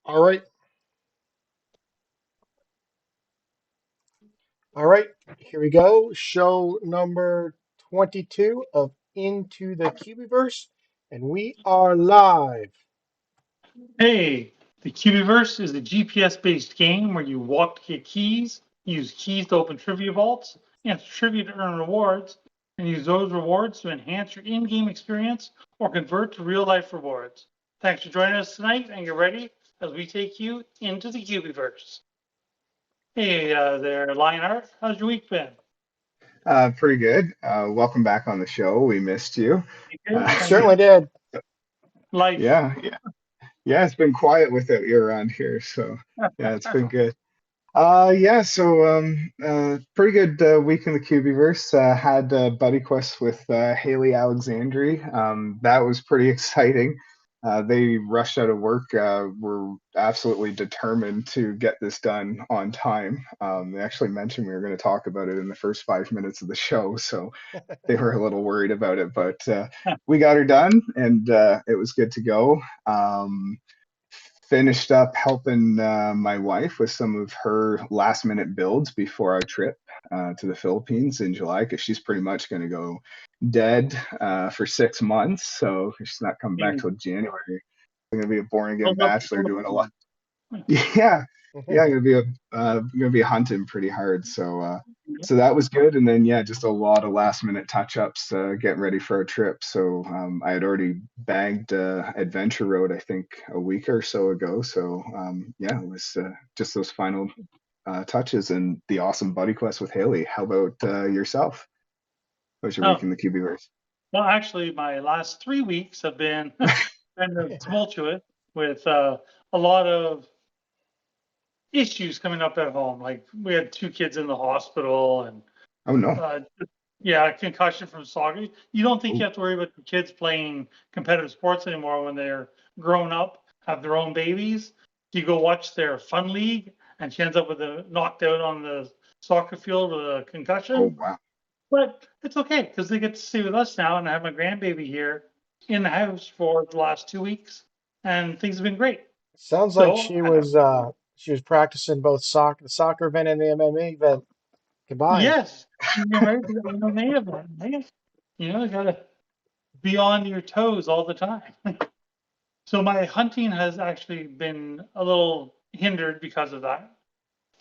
All right. All right. Here we go. Show number 22 of Into the Cubieverse. And we are live. Hey, the Cubieverse is a GPS-based game where you walk to get keys, use keys to open trivia vaults, answer trivia to earn rewards, and use those rewards to enhance your in-game experience or convert to real-life rewards. Thanks for joining us tonight, and get ready as we take you into the Cubieverse. Hey there, Lionheart. How's your week been? Pretty good. Welcome back on the show. We missed you. You Uh, good? Thank Certainly you. did. Life. yeah. It's been quiet without you around here, so yeah, it's been good. Pretty good week in the Cubieverse. Had Buddy Quest with Haley Alexandri. That was pretty exciting. They rushed out of work. Were absolutely determined to get this done on time. They actually mentioned we were going to talk about it in the first 5 minutes of the show, so they were a little worried about it, but we got her done, and it was good to go. Finished up helping my wife with some of her last minute builds before our trip to the Philippines in July, because she's pretty much going to go dead for 6 months. So she's not coming back till January. I'm going to be a born again Build up bachelor the doing a lot. Philippines. Yeah, yeah, gonna be hunting pretty hard. So that was good. And then yeah, just a lot of last minute touch ups, getting ready for our trip. So I had already bagged Adventure Road, I think a week or so ago. So yeah, it was just those final touches and the awesome buddy quest with Haley. How about yourself? How was your week Oh, in the Cubieverse? well, actually, my last 3 weeks have been kind of tumultuous with a lot of issues coming up at home. Like we had 2 kids in the hospital, and Oh no. uh, yeah, concussion from soccer. You don't think you Oh, have to worry about the kids playing competitive sports anymore when they're grown up, have their own babies. You go watch their fun league, and she ends up with a knocked out on the soccer field with a oh concussion. wow. But it's okay because they get to stay with us now, and I have my grandbaby here in the house for the last 2 weeks, and things have been great. Sounds like So she was practicing both the soccer event and the MMA event combined. yes, you're right. The MMA event, right? You gotta be on your toes all the time. So my hunting has actually been a little hindered because of that.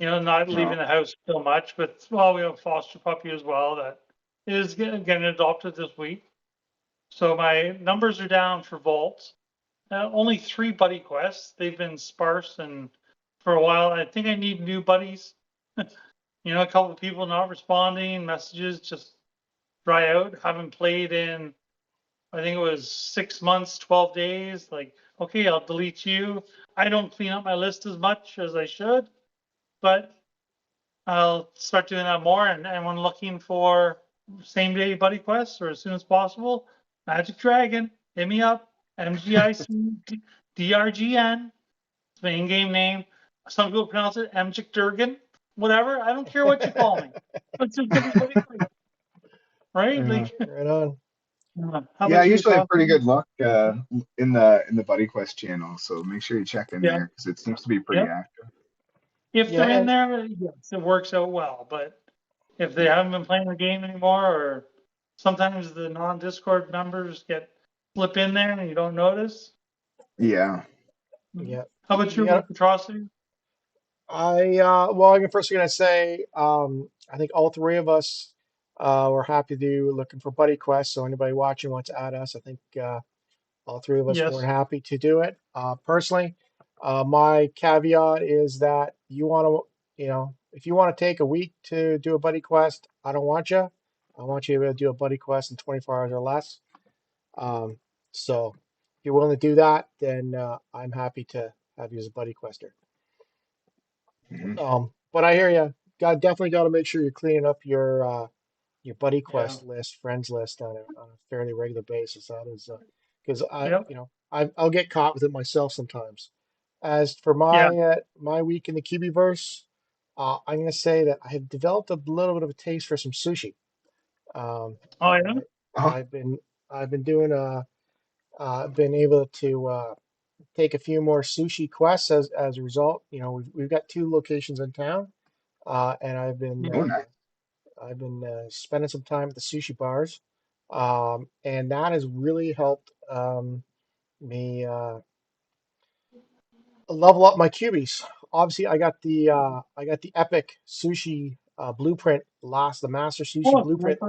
Not Oh, leaving the house so much, but well, we have a foster puppy as well that is getting adopted this week. So my numbers are down for vaults. Only 3 buddy quests. They've been sparse, and for a while, I think I need new buddies. A couple of people not responding, messages just dry out. Haven't played in, I think it was 6 months, 12 days. Like, okay, I'll delete you. I don't clean up my list as much as I should, but I'll start doing that more. And anyone looking for same day buddy quests or as soon as possible, Magic Dragon, hit me up. MGIC DRGN. It's my in-game name. Some people pronounce it Magic Durgan. Whatever. I don't care what you call me. Let's just get everybody right. Right? yeah. Like, Right on. how Yeah, I about you, usually have pretty Coffee? good luck in the Buddy Quest channel, so make sure you check in Yeah. there because it seems to be pretty Yeah. active. If Yeah, they're in and there, yes, it works out well. But if they Yeah. haven't been playing the game anymore, or sometimes the non-Discord members slip in there and you don't notice. Yeah. Mhm. yeah, How about you your got. week, Atrocity? Well, I'm first gonna say, I think all three of us were happy to looking for buddy quests. So anybody watching wants to add us, I think all three of us more than Yes. happy to do it. Personally, my caveat is that you want to, if you want to take a week to do a buddy quest, I don't want you. I want you to be able to do a buddy quest in 24 hours or less. Um, so if you're willing to do that, then I'm happy to have you as a buddy quester. Hmm. But I hear you. Definitely got to make sure you're cleaning up your buddy Yeah. quest list, friends list on a fairly regular basis. That is because Yep. I'll get caught with it myself sometimes. As for Yeah. my week in the Cubieverse, I'm gonna say that I have developed a little bit of a taste for some sushi. Um, Oh, yeah. I Oh, I've been doing been able to. take a few more sushi quests as a result. You know, we've got 2 locations in town, and Oh, nice. I've been spending some time at the sushi bars, and that has really helped me level up my cubies. Obviously, I got the epic sushi blueprint the master sushi Oh, blueprint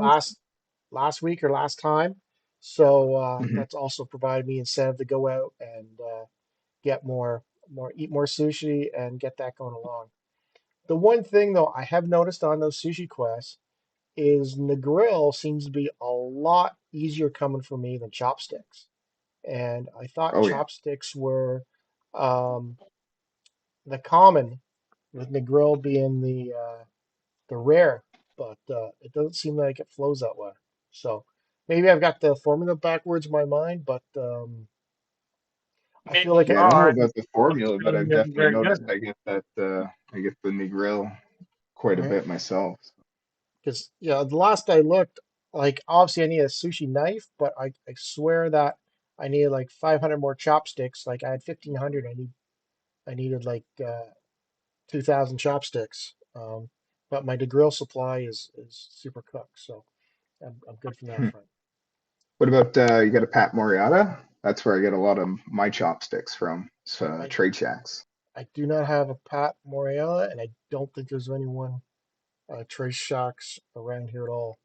last week or last time. So Hmm. that's also provided me incentive to go out and get eat more sushi and get that going along. The one thing though I have noticed on those sushi quests is the grill seems to be a lot easier coming for me than chopsticks. And I thought Oh yeah. chopsticks were um, the common, with the grill being the rare, but it doesn't seem like it flows that way. So maybe I've got the formula backwards in my mind, but I feel maybe like you Yeah, I don't know are. about the It's formula, but really I've definitely very noticed good. I get the Negril quite a right, bit myself. because yeah, the last I looked, like obviously I need a sushi knife, but I swear that I needed like 500 more chopsticks. Like I had 1,500. I needed like 2,000 chopsticks. But my grill supply is super cooked, so I'm good from that Hmm. front. What about you got a Pat Moriata? That's where I get a lot of my chopsticks from. It's I Trade Shacks. I do not have a Pat Morella, and I don't think there's anyone Trace Shocks around here at all.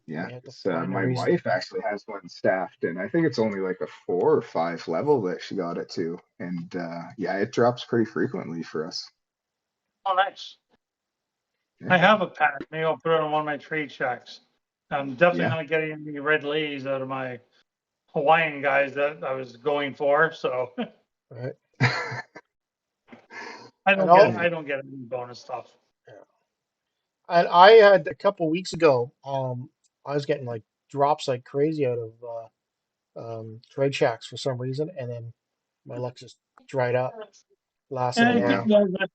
Yeah, May have to 'cause, find a my reason. wife actually has one staffed, and I think it's only like a 4 or 5 level that she got it to. And yeah, it drops pretty frequently for us. Oh, nice. Yeah, I have a pack. Maybe I'll put it on one of my trade shacks. I'm definitely yeah. not getting any red ladies out of my Hawaiian guys that I was going for. So Right? And all, I don't get any bonus stuff. yeah. And I had a couple weeks ago, I was getting like drops like crazy out of trade shacks for some reason, and then my luck just dried up last little And Yeah. while. well,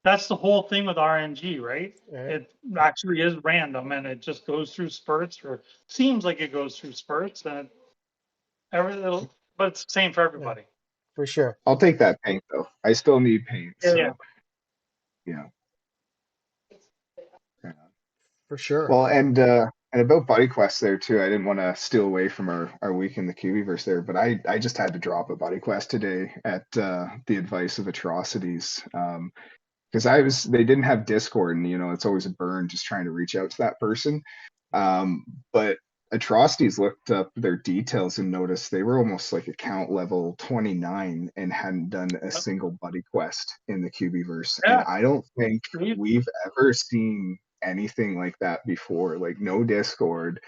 that's the whole thing with RNG, right? Right? It actually is random and it just goes through spurts or seems like it goes through spurts and but it's the same for Yeah, everybody. for sure, I'll take that paint though. I still need paint, Yeah, yeah. so yeah. Yeah. for sure. Well, and about Buddy Quest there too. I didn't want to steal away from our week in the Cubieverse there, but I just had to drop a Buddy Quest today at the advice of Atrocities. Because they didn't have Discord, and it's always a burn just trying to reach out to that person. But Atrocities looked up their details and noticed they were almost like account level 29 and hadn't done a single buddy quest in the Cubieverse. And Yeah. I don't think Crazy. we've ever seen anything like that before. Like no Discord,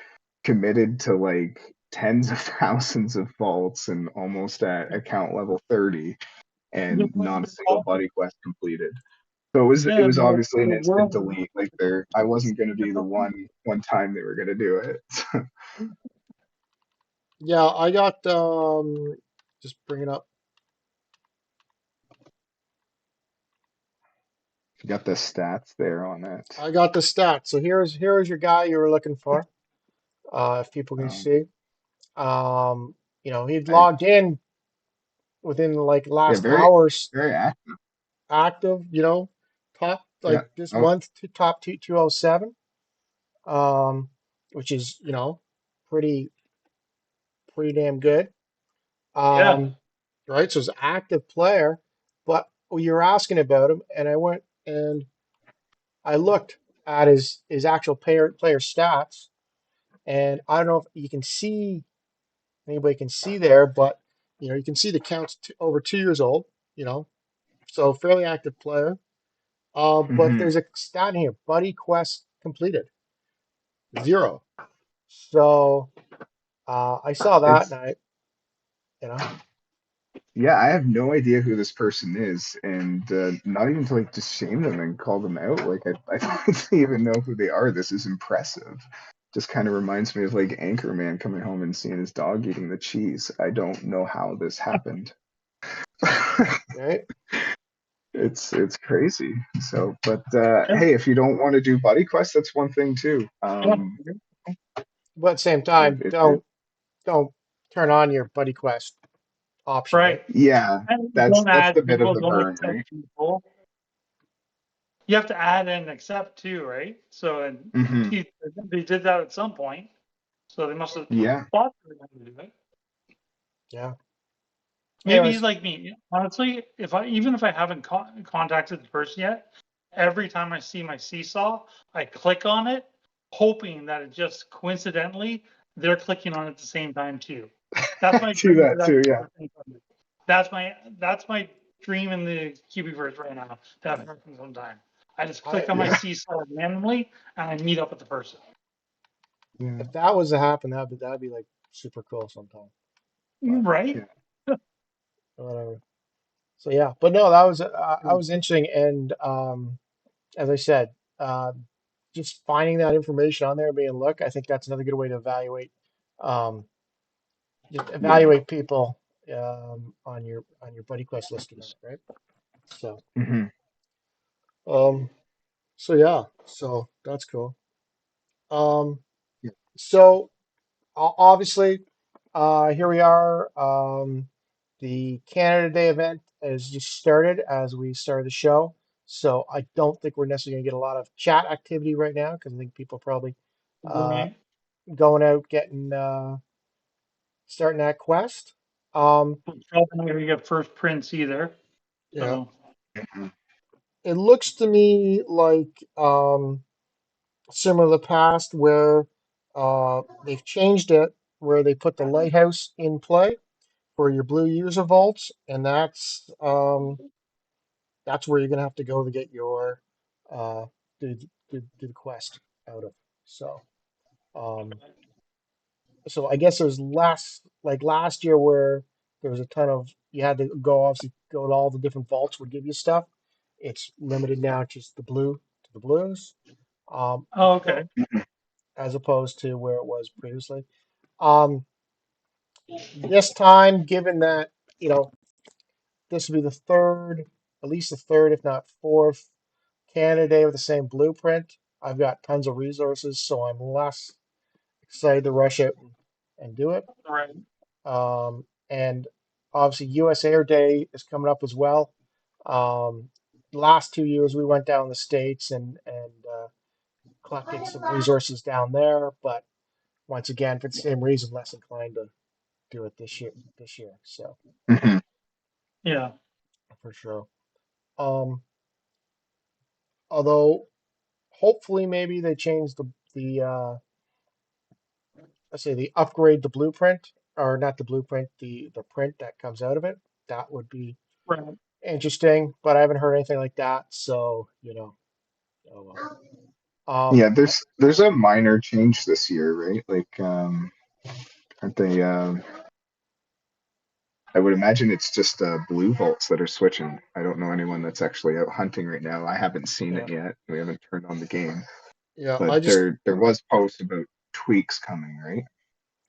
committed to like tens of thousands of vaults and almost at account level 30 and not a single buddy quest completed. So it Yeah, was obviously an the instant world. delete. Like I wasn't going to be the one time they were going to do it. Yeah, I got just bring it up. You got the stats there on it. I got the stats. So here's your guy you were looking for. If people can Um, see, he'd I, logged in within like yeah, last very hours very active. active. Top Yeah. like this Oh. month to top 207, um, which is pretty pretty damn good. Yeah. Um, right. So it's an active player, but you're asking about him, and I went and I looked at his actual player stats, and I don't know if you can see anybody can see there, but you can see the counts over 2 years old. You know, so fairly active player. But Hmm. there's a stat here: buddy quest completed 0. So I saw that, It's and you know, yeah. I have no idea who this person is, and not even to like just shame them and call them out. Like I don't even know who they are. This is impressive. Just kind of reminds me of like Anchorman coming home and seeing his dog eating the cheese. I don't know how this happened. right? It's crazy. So, but Yeah. hey, if you don't want to do buddy quest, that's one thing too. Yeah. But at the same If, time, if you're don't turn on your buddy quest option, right? Right. Yeah, And you that's don't that's add the bit of people, the don't burn, accept right? people. You have to add and accept too, right? So, and Hmm. he, they did that at some point. So they must have Yeah. thought they were going to do it. Yeah. Maybe he's Anyways, like me. Honestly, if I even if I haven't contacted the person yet, every time I see my seesaw, I click on it, hoping that it just coincidentally they're clicking on it at the same time too. That's my Do dream for that that. too. Yeah. That's my dream in the Cubieverse right now. That happens sometime. I just I click on my Yeah. seesaw randomly and I meet up with the person. Yeah. if that was to happen, that'd be like super cool sometime. But Right? Yeah. whatever. So yeah, but no, that was interesting, and as I said, uh, just finding that information on there, being look, I think that's another good way to evaluate, um, just Yeah. evaluate people on your buddy quest list or not, right? So Hmm. um, so yeah, so that's cool. Um, Yeah. so obviously, here we are. The Canada Day event has just started as we started the show. So I don't think we're necessarily going to get a lot of chat activity right now because I think people are probably uh, Right. going out, getting starting that quest. Um, Probably not going to get first prints either. yeah, So, Mhm. it looks to me like similar to the past where they've changed it, where they put the lighthouse in play for your blue user vaults, and that's where you're gonna have to go to get your uh do the quest out of. So um so I guess there's less like last year where there was a ton of you had to go obviously go to all the different vaults would give you stuff. It's limited now to just the blues. oh, okay. As opposed to where it was previously. Um this time, given that, you know, this will be the third, at least the third, if not fourth, candidate with the same blueprint. I've got tons of resources, so I'm less excited to rush it and do it. Right. And obviously, US Air Day is coming up as well. Last 2 years, we went down the States and collected some resources down there, but once again, for the same reason, less inclined to do it this year. So Hmm. Yeah. for sure. Um, although hopefully maybe they change the let's say the upgrade the blueprint or not the blueprint the print that comes out of it. That would be Right. interesting, but I haven't heard anything like that, so oh well. Yeah. Um, There's a minor change this year, right? Like, aren't they? I would imagine it's just blue vaults that are switching. I don't know anyone that's actually out hunting right now. I haven't seen yeah, it yet. We haven't turned on the game, yeah. but there was posts about tweaks coming, right?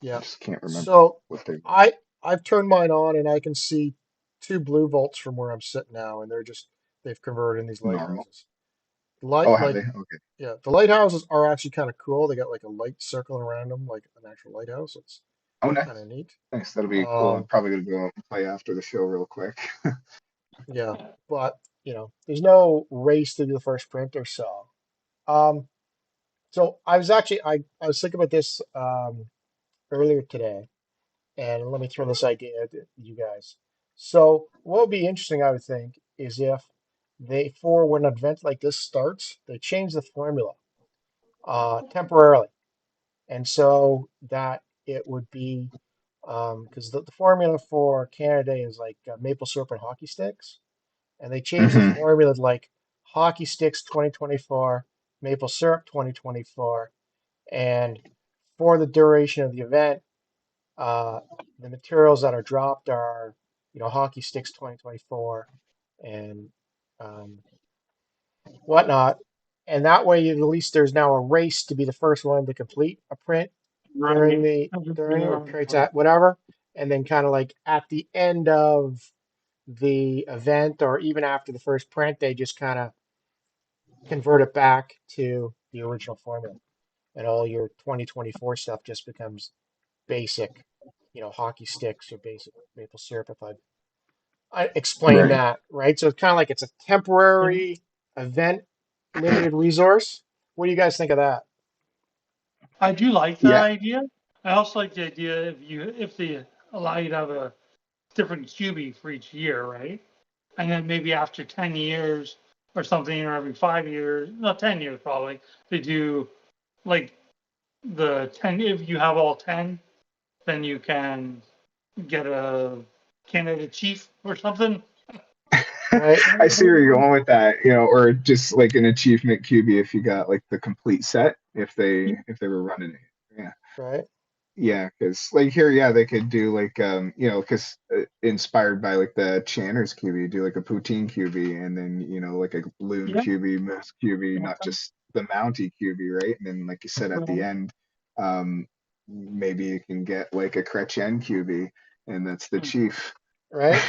I Yeah. just can't remember So what they were. I've turned mine on and I can see two blue vaults from where I'm sitting now, and they've converted in these Normal. lighthouses. Light Oh, have like they? Okay. Yeah, the lighthouses are actually kind of cool. They got like a light circling around them, like an actual lighthouse. It's Oh, kind nice. of neat. Nice. That'll be cool. I'm Um, probably gonna go out and play after the show real quick. yeah, but there's no race to do the first sprint or so. Um, so I was thinking about this earlier today, and let me throw this idea at you guys. So what would be interesting, I would think, is if for when an event like this starts, they change the formula temporarily, and so that it would be because the formula for Canada is like maple syrup and hockey sticks, and they changed the Hmm. formula to like hockey sticks 2024, maple syrup 2024, and for the duration of the event, uh, the materials that are dropped are hockey sticks 2024 and um, whatnot, and that way at least there's now a race to be the first one to complete a print during Right. the during or creates that whatever, and then kind of like at the end of the event or even after the first print, they just kind of convert it back to the original formula, and all your 2024 stuff just becomes basic hockey sticks or basic maple syrup if I explain Right. that, right? So it's kind of like it's a Yeah. temporary event, limited resource. What do you guys think of that? I do like that Yeah. idea. I also like the idea if they allow you to have a different QB for each year, right? And then maybe after 10 years or something, or every 5 years, not 10 years probably, they do like the 10, if you have all 10, then you can get a Canada Chief or something. Right, I see where you're going with that, or just like an achievement QB if you got like the complete set if they were running it. Yeah. right. Yeah, because like here, yeah, they could do like because inspired by like the Channers QB, do like a poutine QB, and then like a balloon Yeah. QB, moose QB, not just the Mountie QB, right? And then like you said at the end, um, maybe you can get like a Chrétien QB, and that's the chief. Right?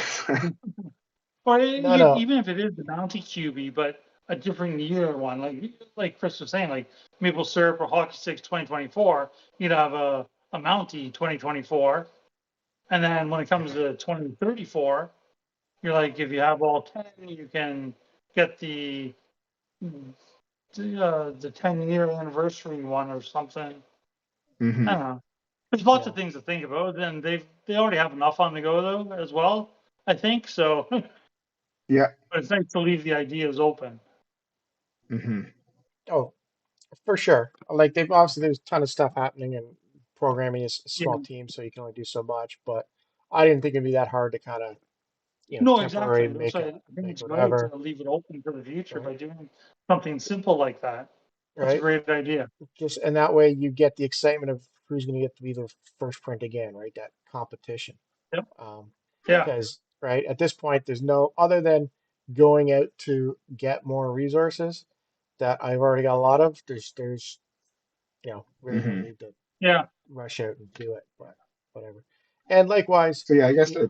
Or No, no. even if it is the Bounty QB, but a different year one, like Chris was saying, like Maple Syrup or Hockey Sticks 2024, you'd have a Mountie 2024, and then when it comes to 2034, you're like if you have all 10, you can get the 10-year anniversary one or something. I Hmm. don't know. There's lots Yeah, of things to think about, and they already have enough on the go though as well. I think so. Yeah. But it's nice to leave the ideas open. Hmm. oh, for sure. Like they've obviously there's a ton of stuff happening, and programming is a Yeah. small team, so you can only do so much. But I didn't think it'd be that hard to kind of No, temporary exactly. That's make why a I think make it's right whatever, to leave it open for the future right? by doing something simple like that. That's a Right? great idea. Just and that way you get the excitement of who's going to get to be the first print again, right? That competition. Yep. Um, Yeah. because right at this point, there's no other than going out to get more resources that I've already got a lot of. There's really no Hmm. need to Yeah. rush out and do it, but whatever. And likewise, So yeah, I guess I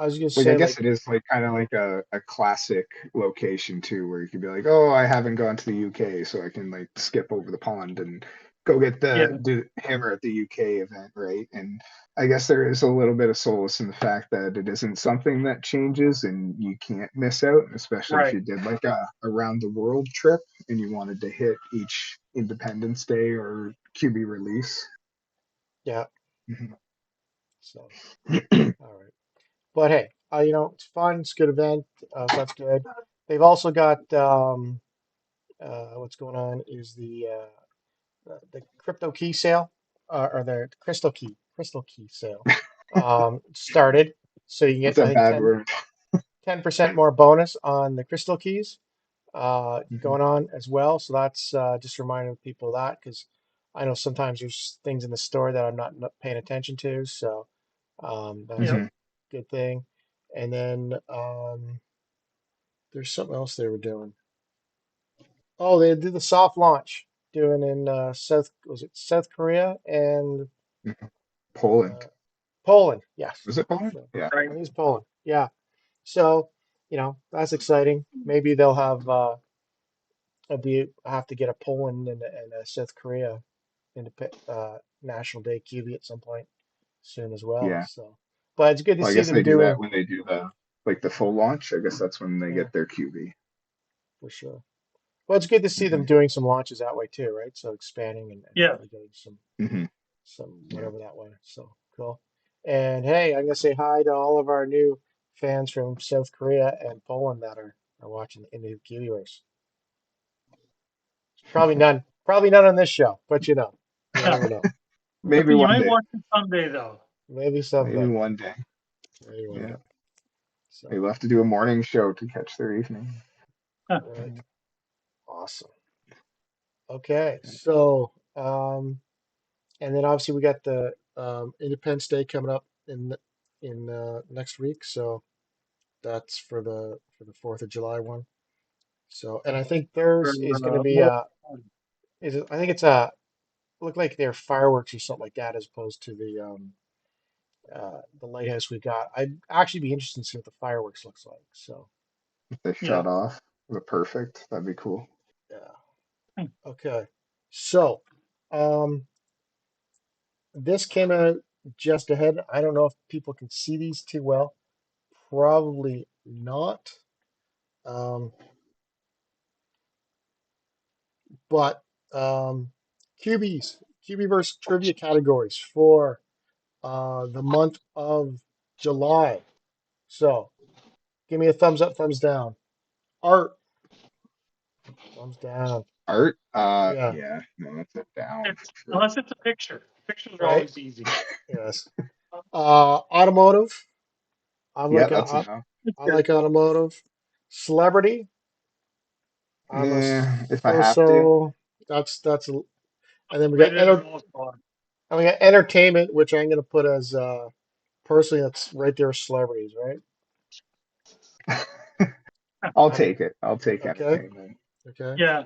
was gonna like I say guess like it is like kind of like a classic location too, where you could be like, oh, I haven't gone to the UK, so I can like skip over the pond and go get Yeah. the hammer at the UK event, right? And I guess there is a little bit of solace in the fact that it isn't something that changes and you can't miss out, especially if Right. you did like a around the world trip and you wanted to hit each Independence Day or QB release. yeah. Mhm. So all right, but hey, it's fun. It's a good event, so that's good. They've also got what's going on is the crypto key sale or the crystal key sale started. So you can That's get a I think bad word. 10% more bonus on the crystal keys Mhm. going on as well. So that's just reminding people of that because I know sometimes there's things in the store that I'm not paying attention to. So that's a Yep. Mhm. good thing. And then there's something else they were doing. Oh, they did the soft launch doing in was it South Korea and Mhm. Poland. uh, Poland? Yes. Was it Poland? So Yeah. Right. I think it's Poland. Yeah. So that's exciting. Maybe they'll have to get a Poland and a South Korea National Day QB at some point soon as well. Yeah. So, but it's good to Well, I see guess them they do that doing. when they do the like the full launch. I guess that's when they Yeah, get their QB. for sure. Well, it's good to see them Hmm. doing some launches that way too, right? So expanding and Yeah. hopefully getting Hmm. some Yeah. whatever that way. So cool. And hey, I'm gonna say hi to all of our new fans from South Korea and Poland that are watching in the Cubieverse. Probably none on this show, but you never know. Maybe You one might day. watch it someday though. Maybe Maybe someday. one day. Maybe one Yeah. day. So, Maybe we'll have to do a morning show to catch their evening. right. Awesome. Okay. So, and then obviously we got the Independence Day coming up in next week. So that's for the 4th of July one. So, and I think For, theirs is going to be more, I think it's a look like they're fireworks or something like that as opposed to the lighthouse we got. I'd actually be interested to see what the fireworks looks like. So, If they yeah. shut off the perfect, that'd be cool. yeah. Okay. So, um, this came out. just ahead. I don't know if people can see these too well. Probably not. Um, but Cubieverse trivia categories for the month of July. So give me a thumbs up, thumbs down. Art, thumbs down. Art, Yeah, yeah, no, that's a down It's, for sure. unless it's a picture. Pictures are right. always easy. Yes. Automotive. I'm Yeah, like that's a a, no. It's I good. like automotive. Celebrity. I'm a If I have to. so that's and then we got Rated the most on. and we got entertainment, which I'm gonna put as personally that's right there, celebrities, right? I'll Um, take it. I'll take okay, entertainment. okay. Yeah.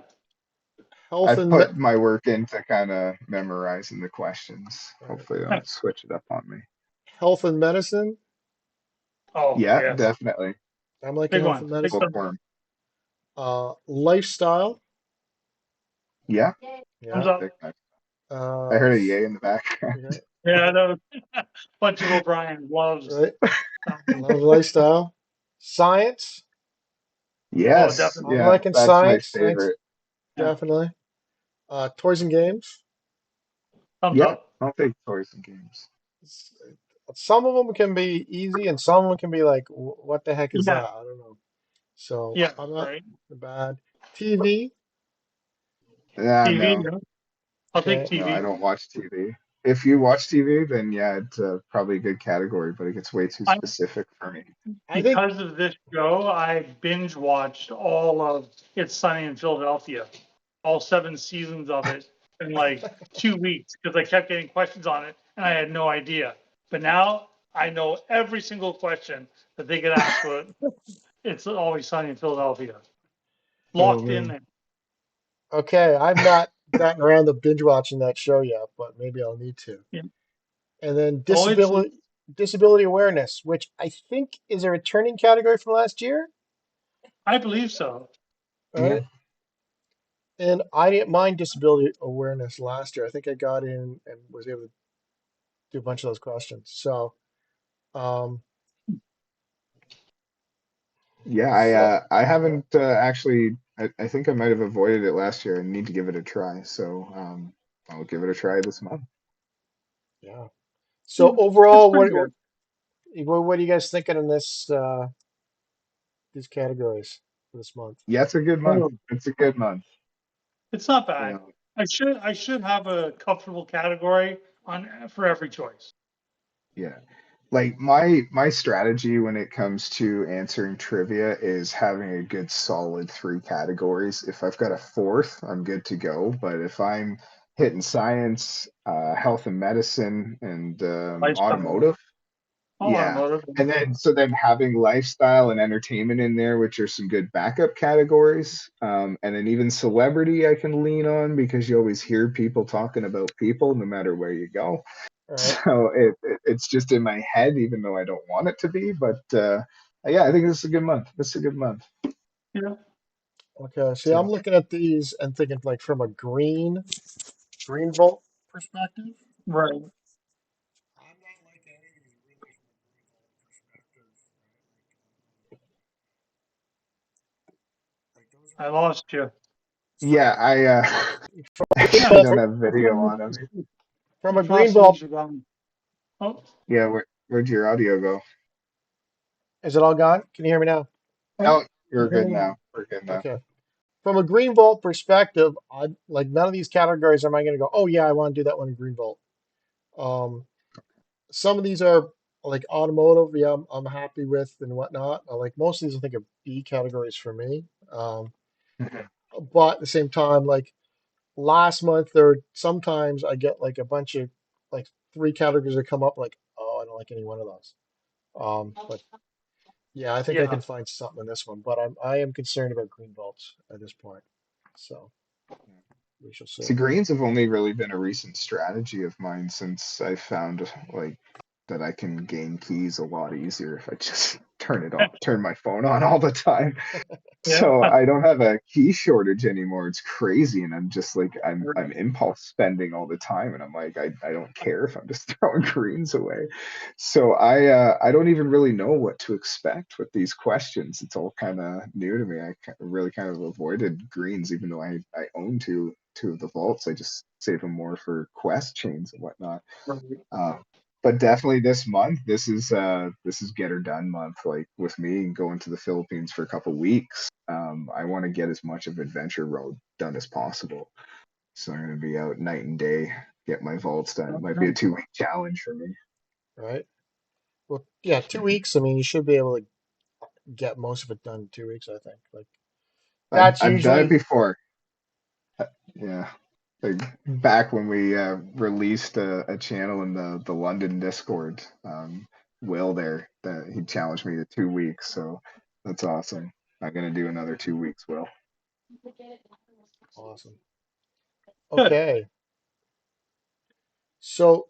Health I've and me put my work into kind of memorizing the questions. Hopefully, they don't switch it up on me. health and medicine. Oh, Yeah, yes. definitely. I'm liking Big health one. and Big medicine. thumbs up. Bookworm. Lifestyle. Yeah, Thumbs Yeah. I'll take up. that. I Uh, heard a yay in the background. okay, Yeah, that was bunch of O'Brien loves. right. Love lifestyle. Science. Oh, Yes, I'm definitely. yeah, liking that's my science. Science, favorite. Yeah. definitely. Toys and games. Thumbs Yeah, up. I'll take toys and games. S- Some of them can be easy, and some of them can be like, What the heck is Yeah. that?" I don't know. So Yeah. I'm not Right. bad. TV. TV. No, Yeah. I'll take Okay. no, I TV. don't watch TV. If you watch TV, then yeah, it's probably a good category, but it gets way too I specific for me. I think because of this show, I binge watched all of It's Sunny in Philadelphia, all 7 seasons of it in like 2 weeks because I kept getting questions on it and I had no idea. But now I know every single question that they get asked for. It's Always Sunny in Philadelphia. oh Locked in man. there. Okay, I've not gotten around to binge watching that show yet, but maybe I'll need to. Yeah. And then Oh, disability awareness, which I think is a returning category from last year. I believe so. All Yeah. right. And I didn't mind disability awareness last year. I think I got in and was able to do a bunch of those questions. So, um, Yeah, so I yeah, haven't actually. I think I might have avoided it last year and need to give it a try. So I'll give it a try this month. yeah. So Yeah, it's overall, pretty good. what are you guys thinking in these categories for this month? Yeah, it's a good month. Oh, It's a good month. it's not You bad. know, I should have a comfortable category on for every choice. yeah. Like my strategy when it comes to answering trivia is having a good solid three categories. If I've got a fourth, I'm good to go. But if I'm hitting science, health and medicine, and Lifestyle. automotive, Oh, yeah. automotive. And then so then having lifestyle and entertainment in there, which are some good backup categories. And then even celebrity I can lean on because you always hear people talking about people no matter where you go. All right. So it's just in my head, even though I don't want it to be. But yeah, I think this is a good month. This is a good month. Yeah. Okay. See, I'm So looking at these and thinking like from a green volt perspective. Right. I'm not like any of these really from a green volt perspective. Like those I are lost you. yeah, I green actually volt don't have video on of me. from You a green crossed and volt. you're gone. Oh, Yeah, where'd your audio go? Is it all gone? Can you hear me now? oh, Oh, you're good now. We're good now. Okay. From a green volt perspective, I like none of these categories am I going to go, oh yeah, I want to do that one in green volt. Um, some of these are like automotive, yeah, I'm happy with and whatnot. Like most of these, I think are B categories for me. But at the same time, like last month, there sometimes I get like a bunch of like three categories that come up, like, oh, I don't like any one of those. But yeah, I think I yeah. can find something in this one, but I am concerned about green volts at this point. So we shall see. See, greens have only really been a recent strategy of mine since I found like that I can gain keys a lot easier if I just turn my phone on all the time. Yeah. So I don't have a key shortage anymore. It's crazy, and I'm just like I'm impulse spending all the time, and I'm like I don't care if I'm just throwing greens away. So I don't even really know what to expect with these questions. It's all kind of new to me. Really kind of avoided greens, even though I own two of the vaults. I just save them more for quest chains and whatnot. Uh, but definitely this month, this is get her done month. Like with me going to the Philippines for a couple weeks, I want to get as much of Adventure Road done as possible. So I'm gonna be out night and day, get my vaults done. It might be a 2 week challenge for me. right? Well, yeah, 2 weeks. I mean, you should be able to get most of it done in 2 weeks, I think. Like that's I've done it usually before. Yeah. Like back when we released a channel in the London Discord, Will there that he challenged me to 2 weeks, so that's awesome. I'm gonna do another 2 weeks, Will. awesome. Good. Okay, so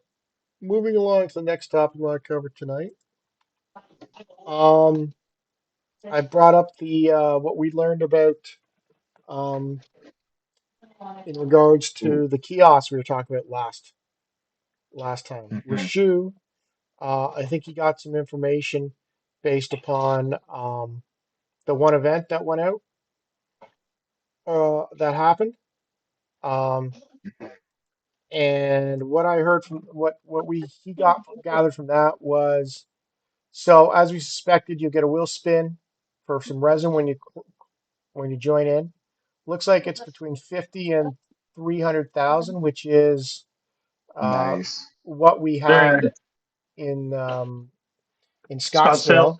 moving along to the next topic we want to cover tonight. Um, I brought up the what we learned about um, in regards Ooh. to the kiosk we were talking about last time. Hmm. Rashu, I think he got some information based upon the one event that went out that happened. Um, and what I heard from what we he got gathered from that was so as we suspected, you get a wheel spin for some resin when you join in. Looks like it's between 50 and 300,000, which is uh, Nice. what we Very had nice. in Scottsdale. Scottsdale.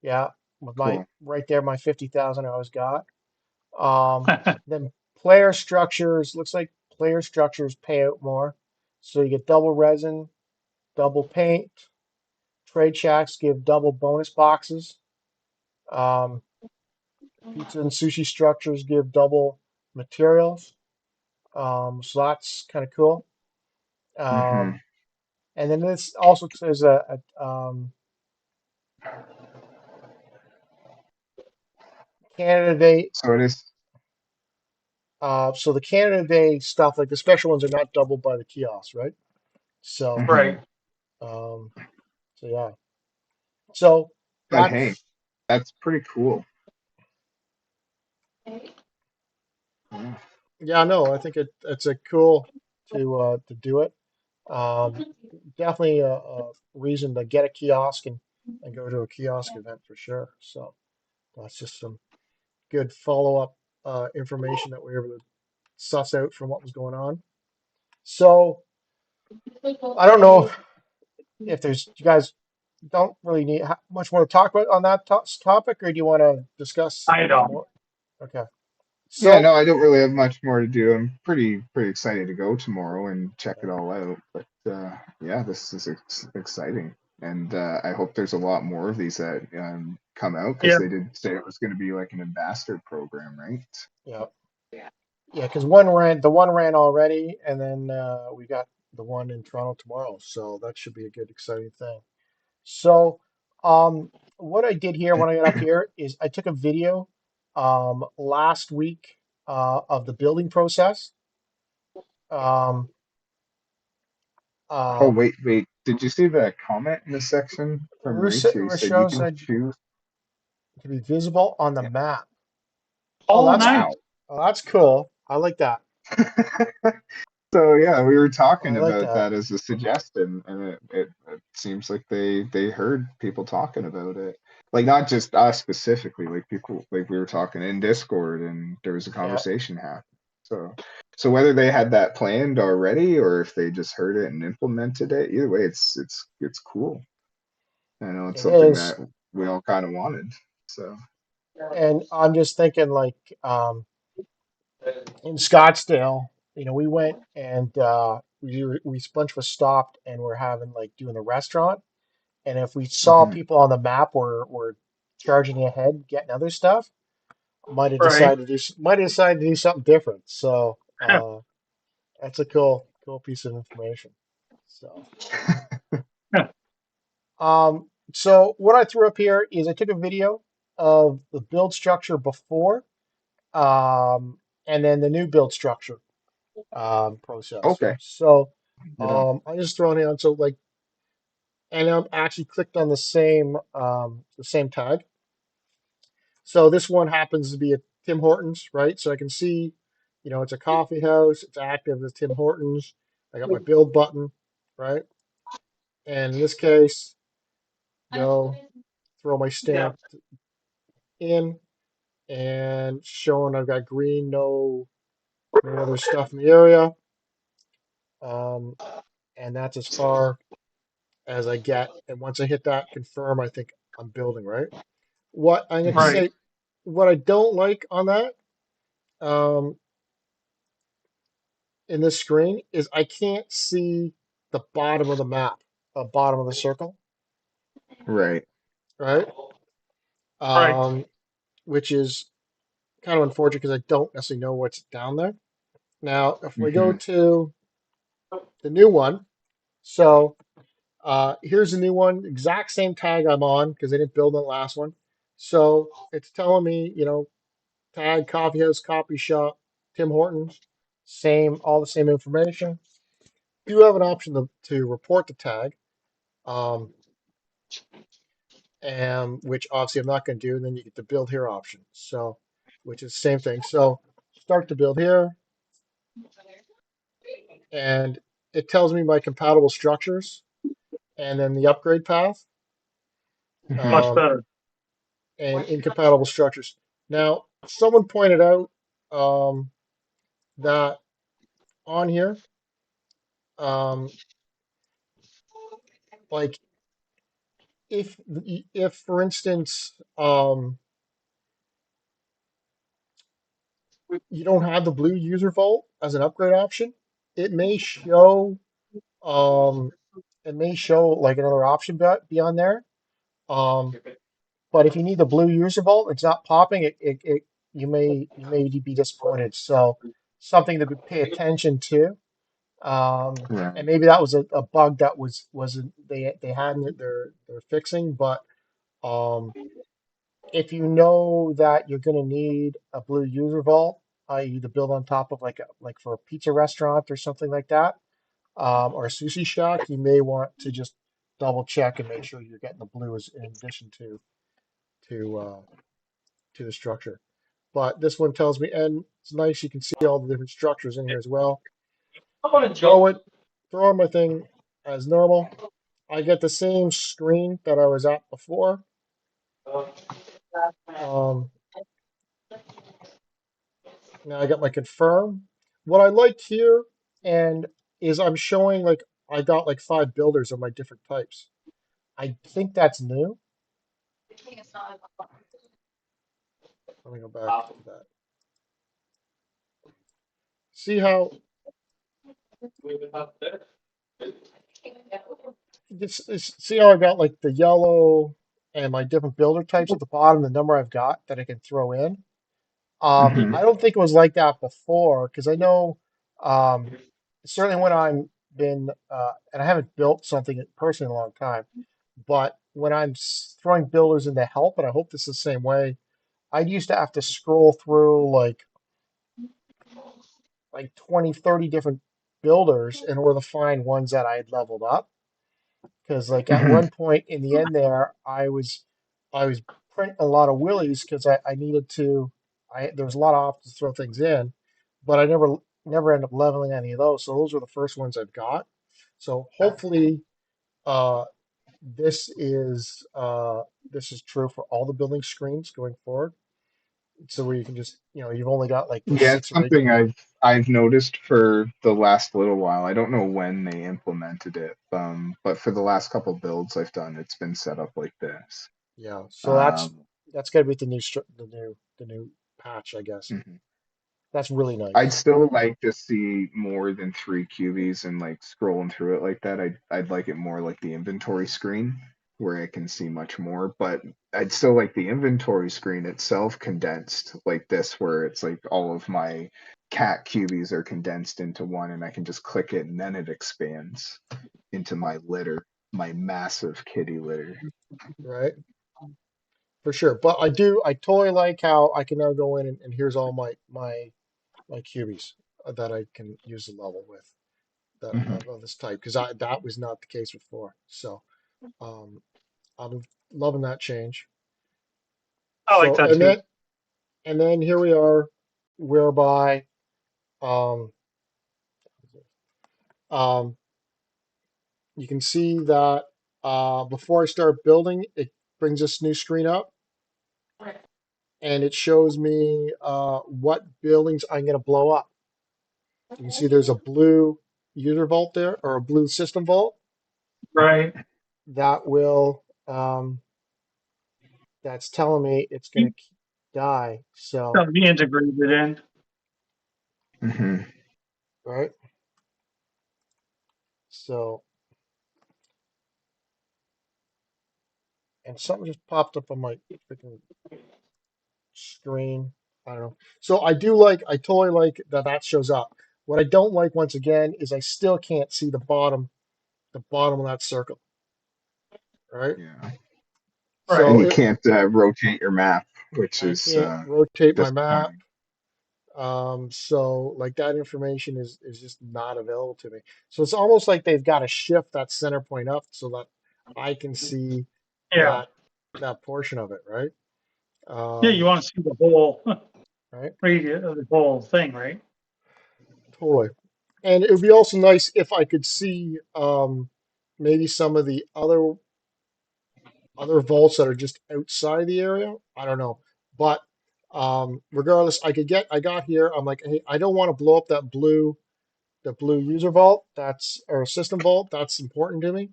Yeah, with my Cool. right there, my 50,000 I always got. Um, then player structures looks like player structures pay out more, so you get double resin, double paint. Trade shacks give double bonus boxes. Um, pizza and sushi structures give double materials. So that's kind of cool. Hmm. Um, and then this also says a Canada Day. So it is. So the Canada Day stuff, like the special ones, are not doubled by the kiosks, right? So, Hmm. Right. um, so yeah. So But hey, that's that's pretty cool. Yeah. yeah. No, I think it's a cool to do it. Um, definitely a reason to get a kiosk and go to a kiosk event for sure. So that's just some good follow up information that we were able to suss out from what was going on. So I don't know if there's you guys don't really need much more to talk about on that topic, or do you want to discuss I don't. more? Okay. Yeah, So no, I don't really have much more to do. I'm pretty excited to go tomorrow and check it all out. But yeah, this is exciting, and I hope there's a lot more of these that come out because Yeah. they did say it was going to be like an ambassador program, right? yeah, yeah, because the one ran already, and then we got the one in Toronto tomorrow. So that should be a good, exciting thing. So, what I did here when I got up here is I took a video last week of the building process. Um, Oh, uh, wait. Did you see the comment in the section from Rachel? He said you Rousseau can said choose. to be visible on the Yeah. map. Oh, Oh, that's nice. Wow. oh, that's cool. I like that. So yeah, we were I talking like about that. that as a suggestion, and it seems like they heard people talking about it. Like not just us specifically, like people like we were talking in Discord, and there was a Yeah, conversation happening. So whether they had that planned already or if they just heard it and implemented it, either way, it's cool. I know it's it something is. that we all kind of wanted. So. And I'm just thinking like in Scottsdale, we went and we a bunch was stopped and we're having like doing a restaurant. And if we saw Hmm. people on the map were charging ahead, getting other stuff, Right. might have decided to do something different. So that's a cool piece of information. So So what I threw up here is I took a video of the build structure before, and then the new build structure process. Okay. So Right on. I'm just throwing it on. So like, and I'm actually clicked on the same tag. So this one happens to be a Tim Hortons, right? So I can see, it's a coffee house. It's active as Tim Hortons. I got my build button, right? And in this case, go throw my Yeah. stamp in and showing I've got green, no other stuff in the area. Um, and that's as far as I get. And once I hit that confirm, I think I'm building, right? What I'm going to Hmm. Right. say, what I don't like on that, um, in this screen is I can't see the bottom of the map, the bottom of the circle, Right. right? Right. Um, which is kind of unfortunate because I don't necessarily know what's down there. Now, if we go Hmm. to the new one, so here's the new one, exact same tag I'm on because I didn't build the last one. So it's telling me, tag, coffee house, coffee shop, Tim Hortons, same, all the same information. You have an option to report the tag. Um, and which obviously I'm not going to do. And then you get the build here option. So, which is the same thing. So start to build here, and it tells me my compatible structures and then the upgrade path, Hmm. Much um, better. and incompatible structures. Now, someone pointed out um, that on here, um, like if for instance you don't have the blue user vault as an upgrade option, it may show Um, it may show like another option beyond there. Um, but if you need the blue user vault, it's not popping. You may be disappointed. So something to pay attention to. And Right. maybe that was a bug that wasn't they hadn't they're fixing. But um, if you know that you're going to need a blue user vault, i.e. to build on top of like for a pizza restaurant or something like that, or a sushi shack, you may want to just double check and make sure you're getting the blues in addition to uh, to the structure. But this one tells me, and it's nice. You can see all the different structures in here as well. Throw it, throw in my thing as normal. I get the same screen that I was at before. Um, Now I got my confirm. What I liked here and is I'm showing like I got like 5 builders of my different types. I think that's new. Let me go back to that. See how see how I got like the yellow and my different builder types at the bottom, the number I've got that I can throw in. Hmm. I don't think it was like that before because I know um, certainly when I'm been and I haven't built something personally in a long time, but when I'm throwing builders into help, and I hope this is the same way, I used to have to scroll through like 20, 30 different builders in order to find ones that I had leveled up. Because like at Hmm. one point in the end there, I was printing a lot of willies because I needed to. There was a lot of options to throw things in, but I never ended up leveling any of those. So those were the first ones I've got. So hopefully uh, this is true for all the building screens going forward. So where you can just you've only got like the Yeah, it's 6 or 8. something I've noticed for the last little while. I don't know when they implemented it, but for the last couple builds I've done, it's been set up like this. Yeah. So Um, that's got to be the new patch, I guess. mhm. That's really I'd nice. still like to see more than 3 cubies and like scrolling through it like that. I'd like it more like the inventory screen where I can see much more, but I'd still like the inventory screen itself condensed like this, where it's like all of my cat cubies are condensed into one and I can just click it and then it expands into my litter. my massive kitty litter. right? For sure. But I totally like how I can now go in and here's all my cubies that I can use the level with that Hmm. of this type because I that was not the case before. So um, I'm loving that change. I like So that too. and then here we are, whereby um, um, you can see that before I start building, it brings this new screen up and it shows me what buildings I'm going to blow up. You can see there's a blue user vault there or a blue system vault Right. that will that's telling me it's going to die. So That'll be integrated in. Hmm. right. So and something just popped up on my freaking screen. I don't know. So I totally like that that shows up. What I don't like once again is I still can't see the bottom of that circle, right? Yeah. And Right. So you it, can't rotate your map, which I is can't rotate my map. disappointing. So like that information is just not available to me. So it's almost like they've got to shift that center point up so that I can see Yeah. that that portion of it, right? Yeah. You Um, want to see the whole right? radius of the whole thing, right? Totally. And it would be also nice if I could see maybe some of the other vaults that are just outside the area. I don't know, but regardless, I got here. I'm like, hey, I don't want to blow up the blue user vault. That's or system vault. That's important to me.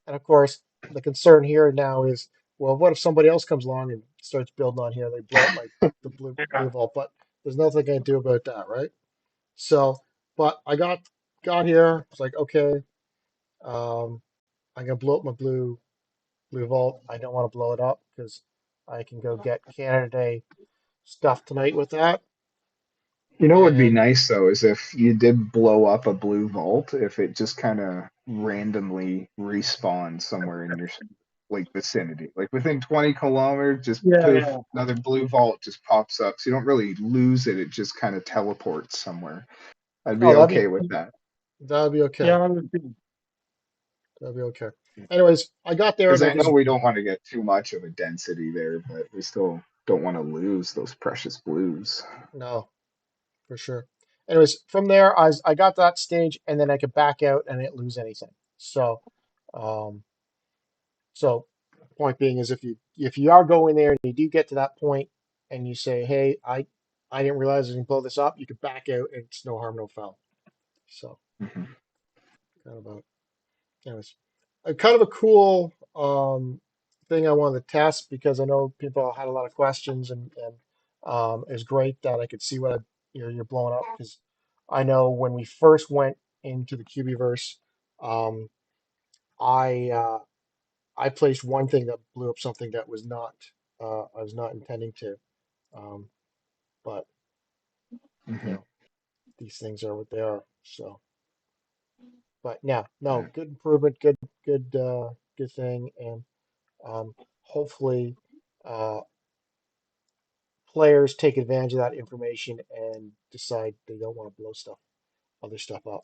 And of course, the concern here now is, well, what if somebody else comes along and starts building on here? They blow up my the blue Yeah. vault, but there's nothing I can do about that, right? So, but I got here. It's like, okay, um, I'm gonna blow up my blue vault. I don't want to blow it up because I can go get Canada Day stuff tonight with that. You know what would be And nice though is if you did blow up a blue vault, if it just kind of randomly respawns somewhere in your like vicinity, like within 20 kilometers, just Yeah. poof, Yeah. another blue vault just pops up. So you don't really lose it; it just kind of teleports somewhere. I'd oh, be okay with that that'd be okay. Yeah. I would be. That'd be okay. Anyways, I got there because and I I know just we don't want to get too much of a density there, but we still don't want to lose those precious blues. no, for sure. Anyways, from there I got that stage and then I could back out and I didn't lose anything. So um so point being is if you are going there and you do get to that point and you say, hey, I didn't realize I can blow this up, you could back out and it's no harm, no foul. So Hmm. kind of a anyways. A kind of a cool thing I wanted to test because I know people had a lot of questions and it's great that I could see what you're blowing up because I know when we first went into the Cubieverse, um, I I placed one thing that blew up something that was not I was not intending to, um, but you Hmm. know these things are what they are. So, but yeah, no, Yeah. good improvement, good thing, and hopefully uh, players take advantage of that information and decide they don't want to blow other stuff up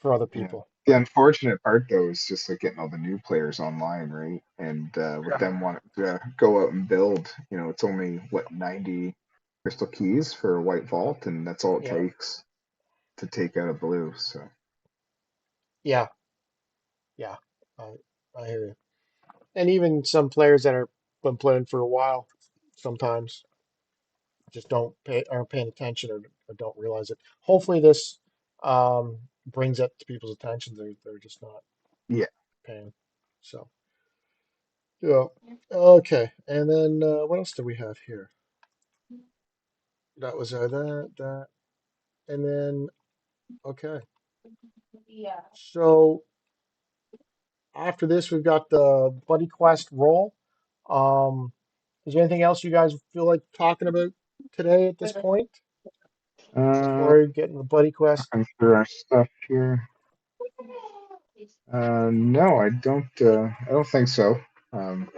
for other Yeah. people. The unfortunate part though is just like getting all the new players online, right? And with Yeah. them wanting to go out and build, it's only what 90 crystal keys for a white vault, and that's all it Yeah, takes to take out a blue. So yeah, yeah. I I hear you. And even some players that are been playing for a while sometimes just don't pay aren't paying attention or don't realize it. Hopefully this brings it to people's attention. They're just not yeah. paying. So yeah. Okay. And then what else do we have here? That was that. And then okay. So after this, we've got the Buddy Quest roll. Um, is there anything else you guys feel like talking about today at this point Uh, before we get into the Buddy Quest? looking through our stuff here. No, I don't. I don't think so. Um,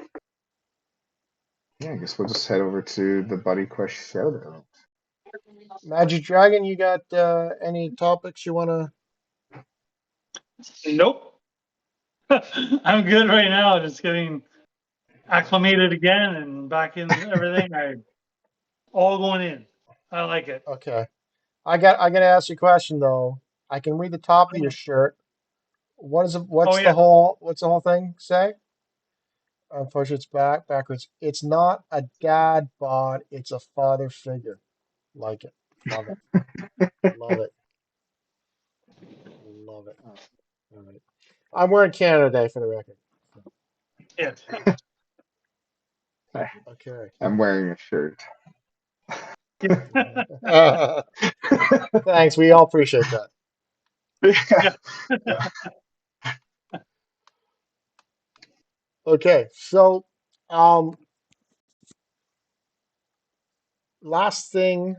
yeah, I guess we'll just head over to the Buddy Quest shout out. Magic Dragon, you got any topics you want to? Nope. I'm good right now. Just getting acclimated again and back in everything. I all going in. I like it. Okay. I got to ask you a question though. I can read the top of your shirt. What is it? Oh yeah. What's the whole thing say? Unfortunately, it's backwards. It's not a dad bod. It's a father figure. Like it. Love it. Love it. Love it. All right. I'm wearing Canada Day for the record. Yes. Okay. I'm wearing a shirt. Thanks. We all appreciate that. Yeah. Okay. So, um, last thing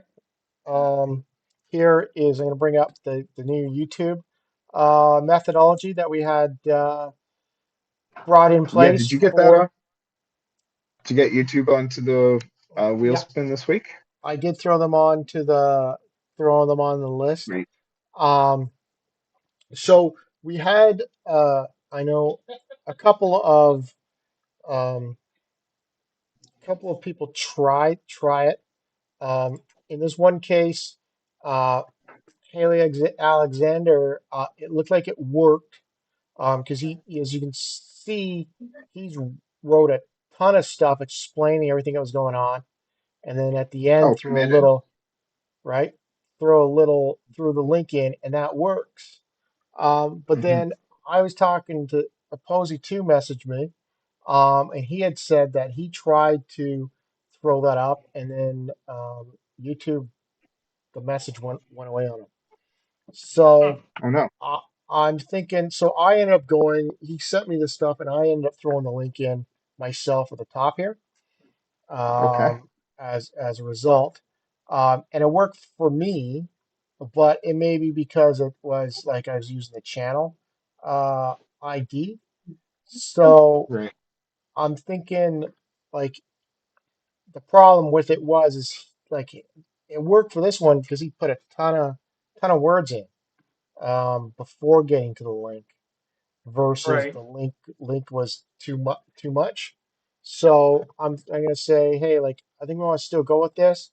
um, here is I'm going to bring up the new YouTube methodology that we had brought in Yeah, place did you get that on? for. Did you get YouTube onto the wheel Yeah, spin this week? I did throw them on the list. Right. Um, so we had I know a um, couple of people try it. In this one case, uh, Alexander, it looked like it worked because as you can see, he's wrote a ton of stuff explaining everything that was going on, and then at the end Oh, threw a committed. little right, throw a little through the link in, and that works. But Hmm. then I was talking to Posey 2 messaged me, and he had said that he tried to throw that up, and then YouTube the message went away on him. Hmm. So Oh no. uh, I'm thinking. So I ended up going. He sent me this stuff, and I ended up throwing the link in myself at the top here. Okay. As a result, and it worked for me, but it may be because it was like I was using the channel ID. So Right. I'm thinking like the problem with it was is like it worked for this one because he put a ton of words in before getting to the link versus Right. the link was too much. So I'm gonna say, hey, like I think we want to still go with this.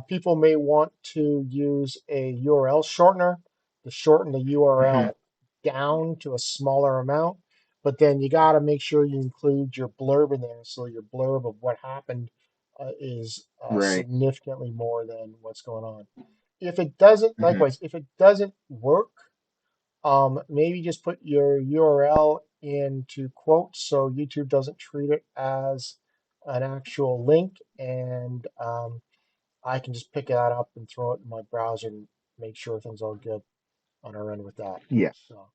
People may want to use a URL shortener to shorten the Hmm. URL down to a smaller amount, but then you got to make sure you include your blurb in there, so your blurb of what happened is Right. significantly more than what's going on. If it doesn't, Hmm. likewise, if it doesn't work, maybe just put your URL into quotes so YouTube doesn't treat it as an actual link, and I can just pick that up and throw it in my browser and make sure things all good on our end with that. Yeah. So,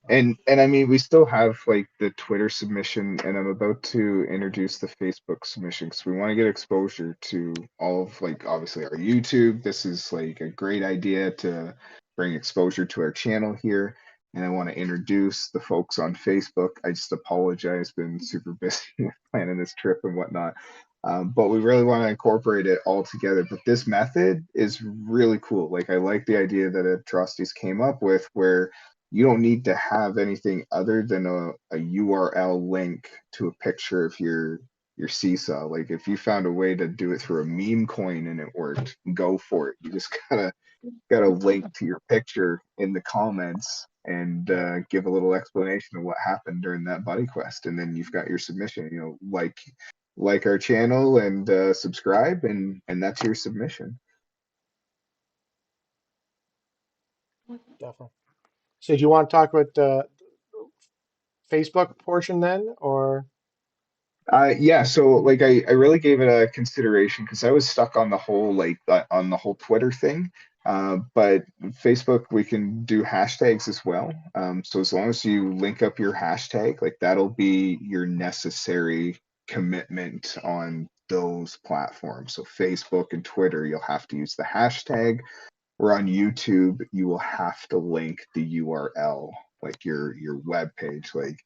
And I mean, we still have like the Twitter submission, and I'm about to introduce the Facebook submission because we want to get exposure to all of like obviously our YouTube. This is like a great idea to bring exposure to our channel here. And I want to introduce the folks on Facebook. I just apologize, been super busy with planning this trip and whatnot. But we really want to incorporate it all together. But this method is really cool. Like I like the idea that Atrocities came up with where you don't need to have anything other than a URL link to a picture of your seesaw. Like if you found a way to do it through a meme coin and it worked, go for it. You just gotta link to your picture in the comments and yeah, give a little explanation of what happened during that buddy quest, and then you've got your submission. You know, like our channel and subscribe, and that's your submission. definitely. So, do you want to talk about the Facebook portion then, or Yeah, so like I really gave it a consideration because I was stuck on the whole on the whole Twitter thing. But Facebook, we can do hashtags as well. So as long as you link up your hashtag, like that'll be your necessary commitment on those platforms. So Facebook and Twitter, you'll have to use the hashtag, or on YouTube, you will have to link the URL. like your web page. Like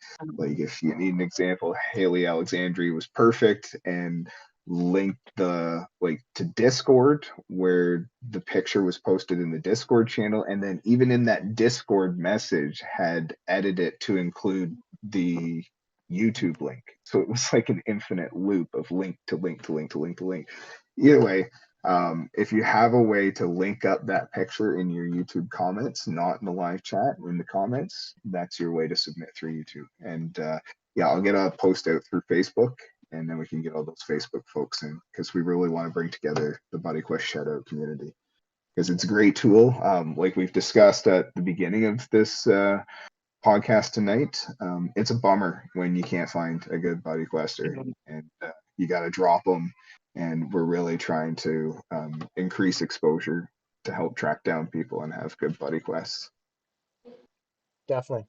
if you need an example, Haley Alexandria was perfect and linked the like to Discord where the picture was posted in the Discord channel, and then even in that Discord message had edited it to include the YouTube link. So it was like an infinite loop of link to link to link to link to link. Either way, if you have a way to link up that picture in your YouTube comments, not in the live chat, in the comments, that's your way to submit through YouTube. And yeah, I'll get a post out through Facebook, and then we can get all those Facebook folks in because we really want to bring together the BuddyQuest Shoutout community because it's a great tool. Like we've discussed at the beginning of this podcast tonight, it's a bummer when you can't find a good buddy quester and you got to drop them. And we're really trying to increase exposure to help track down people and have good buddy quests. Definitely,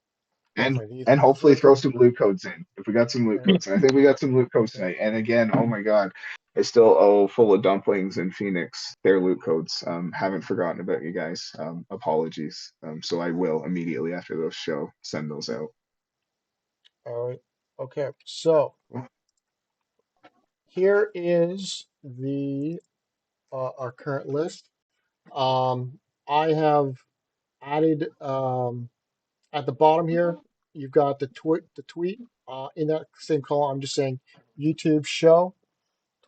And definitely. and hopefully throw some loot codes in if we got some loot codes. And I think we got some loot codes tonight. And again, oh my god, I still owe Full of Dumplings and Phoenix their loot codes. Haven't forgotten about you guys. Apologies. So I will immediately after those show send those out. All right. Okay. So here is the our current list. I have added at the bottom here. You've got the tweet in that same column. I'm just saying YouTube show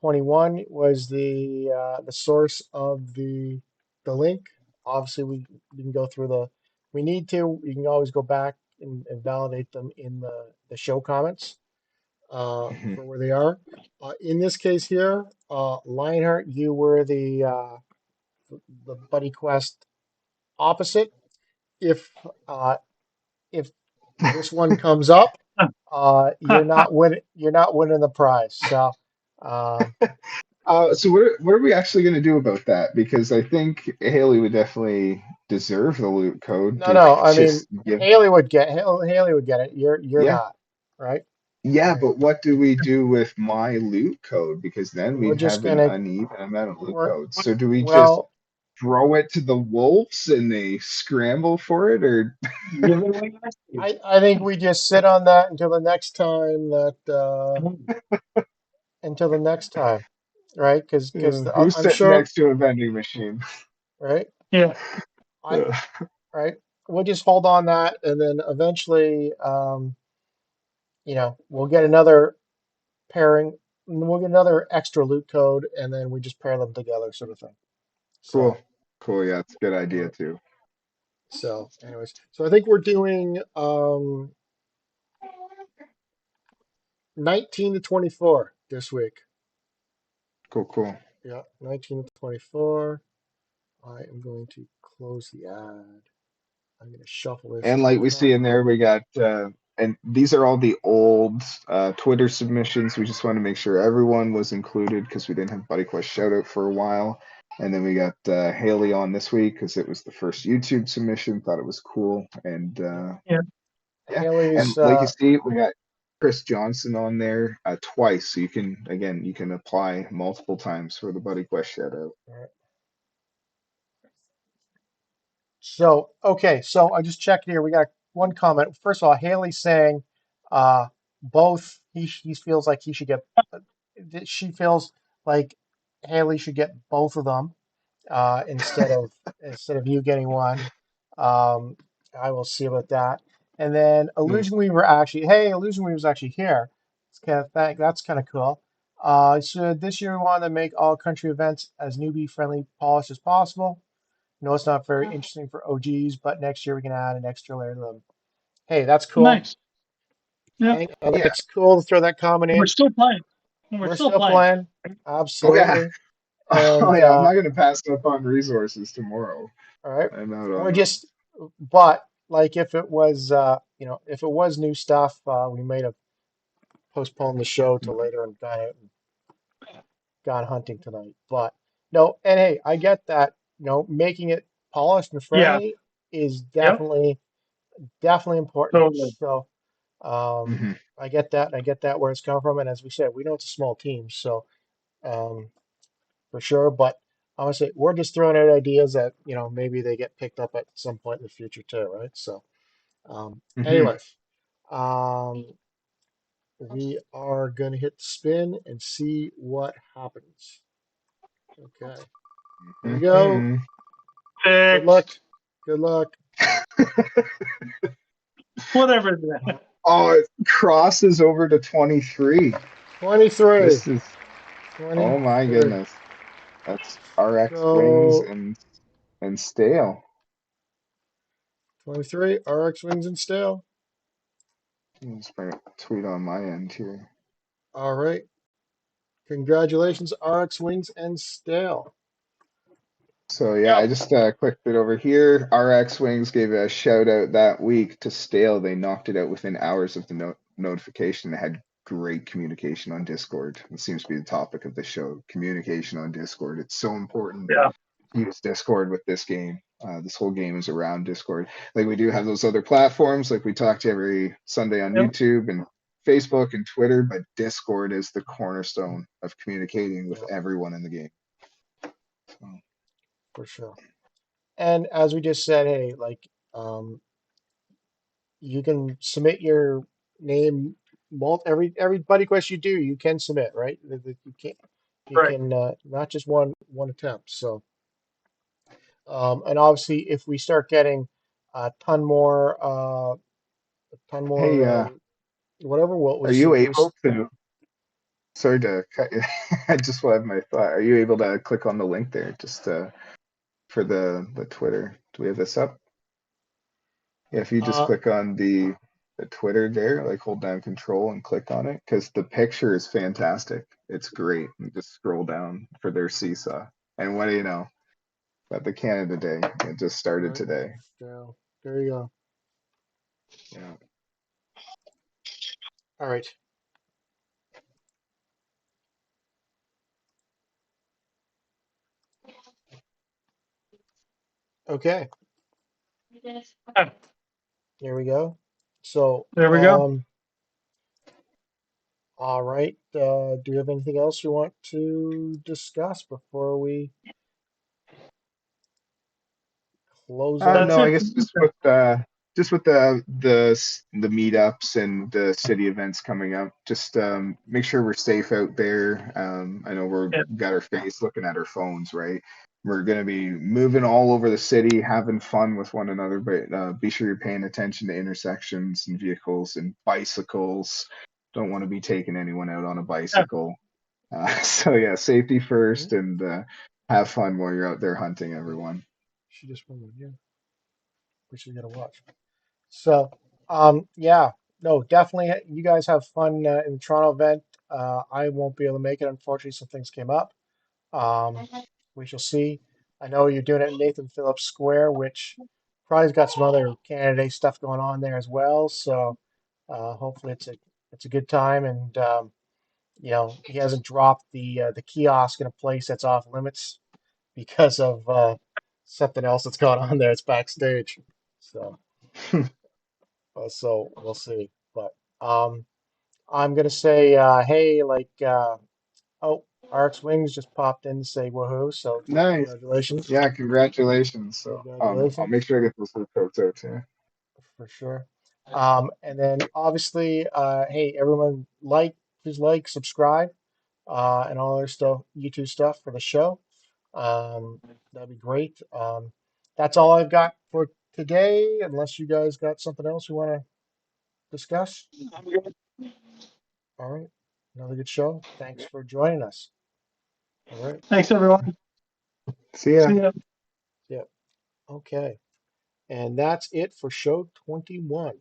21 was the source of the link. Obviously, we can go through the we need to. You can always go back and validate them in the show comments Mhm. for where they are. In this case here, Lionheart, you were the Buddy Quest opposite. If uh, if this one comes up, you're not winning the prize. So um, So what are we actually going to do about that? Because I think Haley would definitely deserve the loot code. no, Do no. we I mean, just give? Haley would get it. You're Yeah, not, right? yeah, Right. but what do we do with my loot code? Because then We're we'd just have an gonna uneven amount of loot we're codes. So do we just well. throw it to the wolves and they scramble for it, or Give it away next week. I think we just sit on that until the next time until the next time, right? Because who's I'm sitting sure, next to a vending machine? right? Yeah. I right. We'll just hold on that, and then eventually, we'll get another pairing. We'll get another extra loot code, and then we just pair them together, sort of thing. Cool, So, cool. Yeah, it's a good all idea right. too. So, anyways, so I think we're doing 19 to 24 this week. Cool, cool. Yeah, 19 to 24. I am going to close the ad. I'm going to shuffle this And to the like we see top. in there, we got, and these are all the old Twitter submissions. We just want to make sure everyone was included because we didn't have Buddy Quest Shoutout for a while. And then we got Haley on this week because it was the first YouTube submission. Thought it was cool. And Yeah. yeah, and Haley's, like you see, we got Chris Johnson on there twice. So you can, again, you can apply multiple times for the Buddy Quest Shoutout. so, okay, so I just checked here. We got one comment. First of all, Haley's saying both, he feels like he should get, she feels like Haley should get both of them instead of you getting one. Um, I will see about that. And then Mm, Illusion Weaver's actually here. That's kind of cool. So this year we want to make all country events as newbie friendly, polished as possible. No, it's not very interesting for OGs, but next year we can add an extra layer to them. Hey, that's cool. Nice. Yeah. I think yeah. it's cool to throw that comment We're in. still playing. We're We're still still playing. playing, Oh yeah. absolutely. Oh And yeah. I'm not gonna pass up on resources tomorrow. all right, I'm out we're on them. just, but like if it was, if it was new stuff, we might have postponed the show till later and gone hunting tonight. But no, and hey, I get that. Making it polished and Yeah. friendly is Yep. definitely important. Totally. So Hmm. I get that, and I get that where it's come from. And as we said, we know it's a small team, so um, for sure. But I want to say we're just throwing out ideas that maybe they get picked up at some point in the future too, right? So Hmm. Anyways, um, we are going to hit spin and see what happens. Okay, here we go. Hmm. Good luck. Fixed. Good luck. Whatever. That. Oh, it crosses over to 23. 23. This is, oh my 23. goodness. That's RX wings So and stale. 23, RX Wings and Stale. Let's bring up a tweet on my end here. All right. Congratulations, RX Wings and Stale. So yeah, I Yep. just clicked it over here. RX Wings gave a shout out that week to Stale. They knocked it out within hours of the notification. They had great communication on Discord. It seems to be the topic of the show. Communication on Discord. It's so important Yeah. to use Discord with this game. This whole game is around Discord. Like we do have those other platforms, like we talk to every Sunday on Yep. YouTube and Facebook and Twitter, but Discord is the cornerstone of communicating with Yeah, everyone in the game. So. for sure. And as we just said, hey, like um, you can submit your name every buddy quest you do, you can submit, right? You can't you Right. can not just one attempt. So and obviously if we start getting a ton more Hey, whatever, we'll are you increase. able to? Sorry to cut you. I just want to have my thought. Are you able to click on the link there just for the Twitter? Do we have this up? Yeah, if you just Uh, click on the Twitter there, like hold down control and click on it, because the picture is fantastic. It's great. And just scroll down for their seesaw. And what do you know? But the Canada Day, it just all started right, today. so there you go. Yeah. All right. Okay, Yeah. there we go. So, There we go. all right. Do you have anything else you want to discuss before we close out? That's No, I it. guess just with the meetups and the city events coming up, just make sure we're safe out there. I know we're Yeah. got our face looking at our phones, right? We're gonna be moving all over the city, having fun with one another, but be sure you're paying attention to intersections and vehicles and bicycles. Don't want to be taking anyone out on a Yeah. bicycle. So yeah, safety Hmm? first and have fun while you're out there hunting, everyone. She just went with you. We should get a watch. So, yeah, no, definitely. You guys have fun in the Toronto event. I won't be able to make it, unfortunately. Some things came up. Um, we shall see. I know you're doing it in Nathan Phillips Square, which probably's got some other candidate stuff going on there as well. So, hopefully, it's a good time. And he hasn't dropped the kiosk in a place that's off limits because of something else that's going on there. It's backstage. So. So we'll see. But um, I'm gonna say, hey, oh, RX Wings just popped in to say woohoo. So Nice. congratulations, Yeah, congratulations. So I'll make congratulations sure I get those little coats out too. for sure. And then obviously, hey, everyone, please subscribe, and all other stuff, YouTube stuff for the show. That'd be great. That's all I've got for today, unless you guys got something else you want to discuss. All right. Another good show. Thanks for joining us. All right. Thanks, everyone. See ya. See ya. Yeah. Okay. And that's it for show 21.